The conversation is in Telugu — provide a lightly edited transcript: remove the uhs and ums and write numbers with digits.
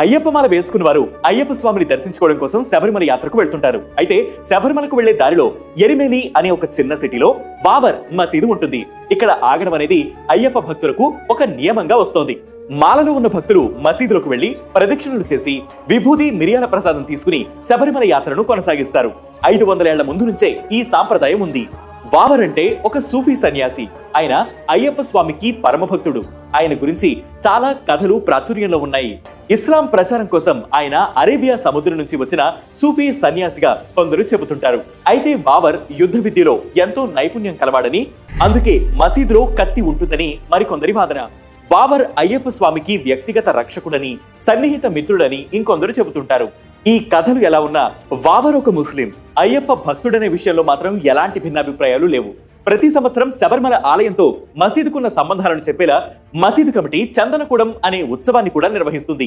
అయ్యప్పమాల వేసుకున్న వారు అయ్యప్ప స్వామిని దర్శించుకోవడం కోసం శబరిమల యాత్రకు వెళ్తుంటారు. అయితే శబరిమలకు వెళ్లే దారిలో ఎరిమేలి అనే ఒక చిన్న సిటీలో బాబర్ మసీదు ఉంటుంది. ఇక్కడ ఆగడం అనేది అయ్యప్ప భక్తులకు ఒక నియమంగా వస్తోంది. మాలలో ఉన్న భక్తులు మసీదులకు వెళ్లి ప్రదక్షిణలు చేసి విభూది మిరియాల ప్రసాదం తీసుకుని శబరిమల యాత్రను కొనసాగిస్తారు. 500 ఏళ్ల ముందు నుంచే ఈ సాంప్రదాయం ఉంది. బాబర్ అంటే ఒక సూఫీ సన్యాసి. ఆయన అయ్యప్ప స్వామికి పరమభక్తుడు. ఆయన గురించి చాలా కథలు ప్రాచుర్యంలో ఉన్నాయి. ఇస్లాం ప్రచారం కోసం ఆయన అరేబియా సముద్రం నుంచి వచ్చిన సూఫీ సన్యాసిగా కొందరు చెబుతుంటారు. అయితే బాబర్ యుద్ధ విద్యలో ఎంతో నైపుణ్యం కలవాడని, అందుకే మసీదులో కత్తి ఉంటుందని మరికొందరి వాదన. బాబర్ అయ్యప్ప స్వామికి వ్యక్తిగత రక్షకుడని, సన్నిహిత మిత్రుడని ఇంకొందరు చెబుతుంటారు. ఈ కథలు ఎలా ఉన్నా బాబర్ ఒక ముస్లిం. అయ్యప్ప భక్తుడనే విషయంలో మాత్రం ఎలాంటి భిన్నాభిప్రాయాలు లేవు. ప్రతి సంవత్సరం శబరిమల ఆలయంతో మసీదుకున్న సంబంధాలను చెప్పేలా మసీదు కమిటీ చందనకూడం అనే ఉత్సవాన్ని కూడా నిర్వహిస్తుంది.